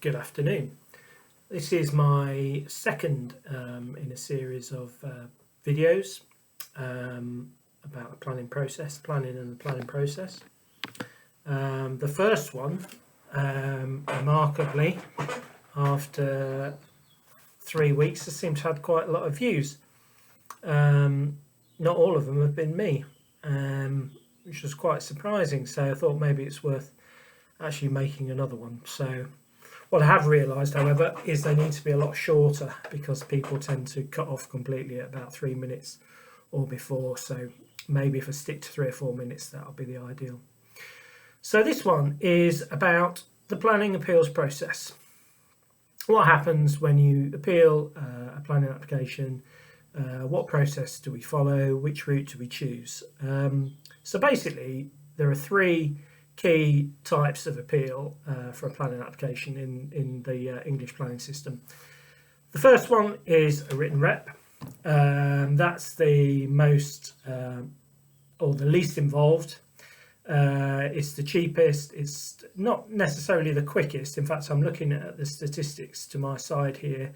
Good afternoon. This is my second in a series of videos about the planning and the planning process. The first one, remarkably, after 3 weeks, has seemed to have quite a lot of views. Not all of them have been me, which was quite surprising. So I thought maybe it's worth actually making another one. So what I have realised, however, is they need to be a lot shorter because people tend to cut off completely at about 3 minutes or before. So maybe if I stick to 3 or 4 minutes, that'll be the ideal. So this one is about the planning appeals process. What happens when you appeal a planning application? What process do we follow? Which route do we choose? So basically, there are 3 key types of appeal for a planning application in the English planning system. The first one is a written rep. That's the most or the least involved. It's the cheapest. It's not necessarily the quickest. In fact, I'm looking at the statistics to my side here,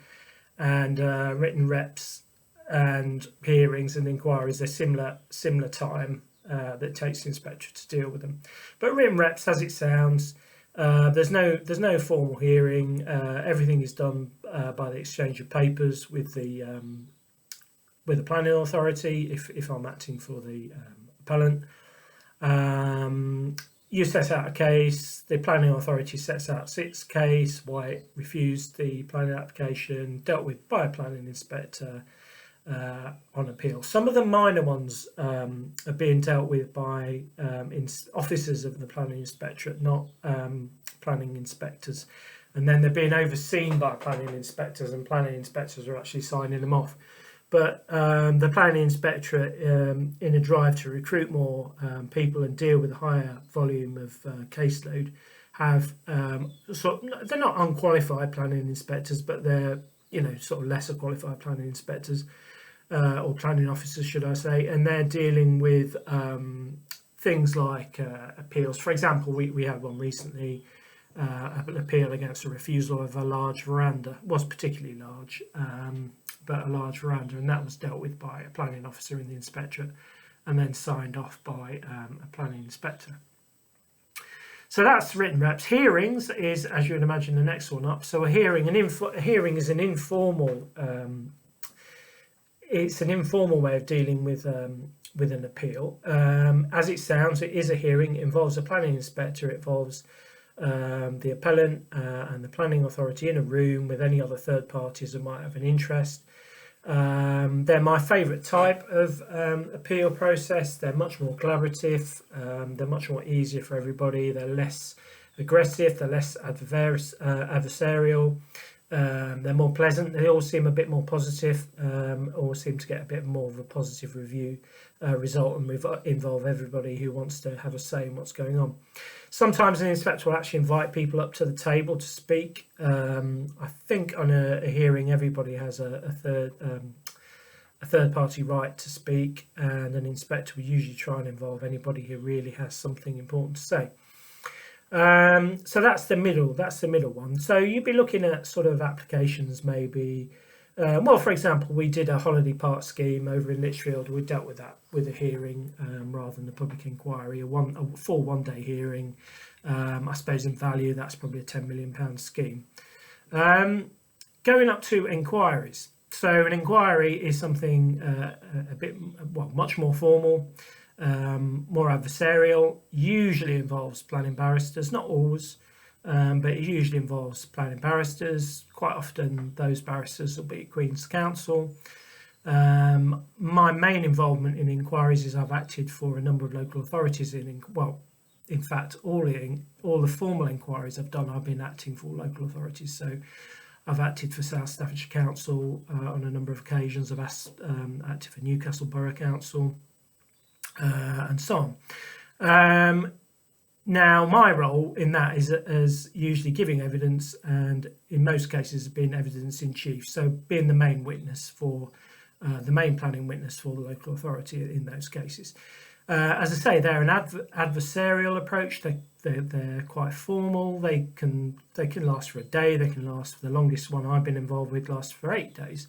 and written reps and hearings and inquiries are similar time that it takes the inspector to deal with them. But written reps, as it sounds, there's no formal hearing. Everything is done by the exchange of papers with the planning authority if I'm acting for the appellant. You set out a case, the planning authority sets out its case, why it refused the planning application, dealt with by a planning inspector on appeal. Some of the minor ones are being dealt with by officers of the planning inspectorate, not planning inspectors, and then they're being overseen by planning inspectors, and planning inspectors are actually signing them off. But the planning inspectorate, in a drive to recruit more people and deal with a higher volume of caseload, have they're not unqualified planning inspectors, but they're sort of lesser qualified planning inspectors or planning officers, should I say, and they're dealing with things like appeals. For example, we had one recently, an appeal against a refusal of a large veranda. It was particularly large, but a large veranda, and that was dealt with by a planning officer in the inspectorate and then signed off by a planning inspector. So that's written reps. Hearings is, as you would imagine, the next one up. So a hearing is an informal it's an informal way of dealing with an appeal. As it sounds, it is a hearing. It involves a planning inspector. It involves the appellant and the planning authority in a room with any other third parties that might have an interest. They're my favourite type of appeal process. They're much more collaborative. They're much more easier for everybody. They're less aggressive. They're less adversarial. They're more pleasant. They all seem a bit more positive, or seem to get a bit more of a positive review result, and involve everybody who wants to have a say in what's going on. Sometimes an inspector will actually invite people up to the table to speak. I think on a hearing, everybody has a third party right to speak, and an inspector will usually try and involve anybody who really has something important to say. So that's the middle one. So you'd be looking at sort of applications maybe. For example, we did a holiday park scheme over in Lichfield. We dealt with that with a hearing rather than a public inquiry, a full 1-day hearing. I suppose in value, that's probably a £10 million scheme. Going up to inquiries. So an inquiry is something much more formal, more adversarial, usually involves planning barristers, not always. But it usually involves planning barristers. Quite often those barristers will be Queen's Counsel. My main involvement in inquiries is I've acted for a number of local authorities in fact all the formal inquiries I've done, I've been acting for local authorities. So I've acted for South Staffordshire Council on a number of occasions. I've acted for Newcastle Borough Council and so on. Now, my role in that is usually giving evidence, and in most cases being evidence in chief, so being the main witness for the main planning witness for the local authority in those cases. As I say, they're an adversarial approach. They're quite formal. They can last for a day. They can last for the longest one I've been involved with lasts for 8 days,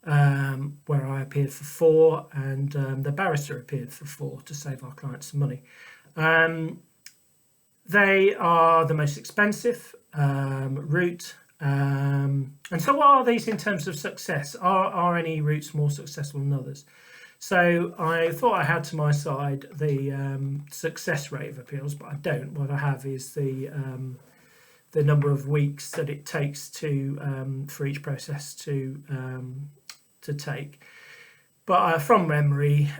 where I appeared for 4 and the barrister appeared for 4 to save our clients some money. They are the most expensive route. And so what are these in terms of success? Are any routes more successful than others? So I thought I had to my side the success rate of appeals, but I don't. What I have is the number of weeks that it takes to for each process to take. But from memory,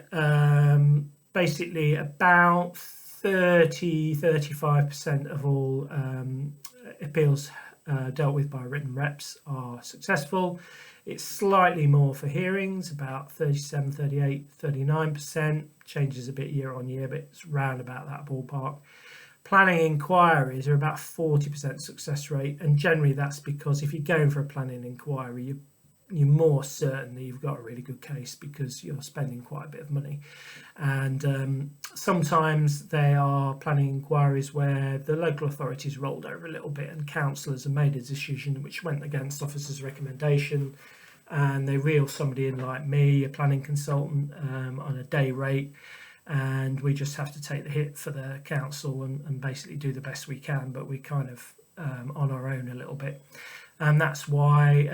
basically about 35% of all appeals dealt with by written reps are successful. It's slightly more for hearings, about 37, 38, 39%, changes a bit year on year, but it's round about that ballpark. Planning inquiries are about 40% success rate, and generally that's because if you're going for a planning inquiry, you're more certain that you've got a really good case because you're spending quite a bit of money. And sometimes they are planning inquiries where the local authorities rolled over a little bit and councillors have made a decision which went against officers' recommendation, and they reel somebody in like me, a planning consultant, on a day rate, and we just have to take the hit for the council and basically do the best we can, but we kind of on our own a little bit. And that's why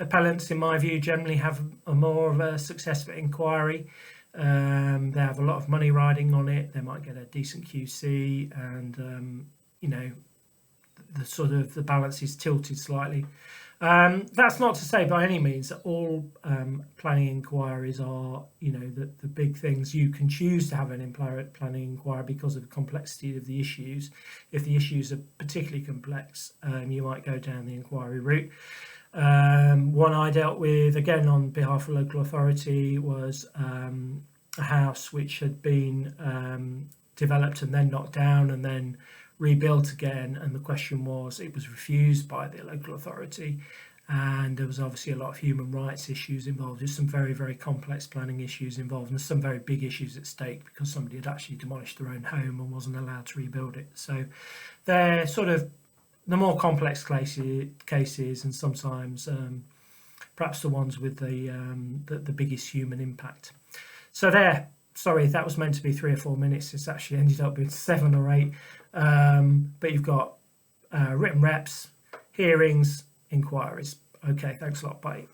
appellants, in my view, generally have a more of a successful inquiry. They have a lot of money riding on it. They might get a decent QC, and the balance is tilted slightly. That's not to say by any means that all planning inquiries are, the big things. You can choose to have an planning inquiry because of the complexity of the issues. If the issues are particularly complex, you might go down the inquiry route. One I dealt with, again on behalf of local authority, was a house which had been developed and then knocked down and then rebuilt again, and the question was, it was refused by the local authority, and there was obviously a lot of human rights issues involved. There's some very, very complex planning issues involved, and there's some very big issues at stake because somebody had actually demolished their own home and wasn't allowed to rebuild it. So they're sort of the more complex cases, and sometimes perhaps the ones with the biggest human impact. So there. Sorry, that was meant to be 3 or 4 minutes. It's actually ended up being 7 or 8. But you've got written reps, hearings, inquiries. Okay, thanks a lot. Bye.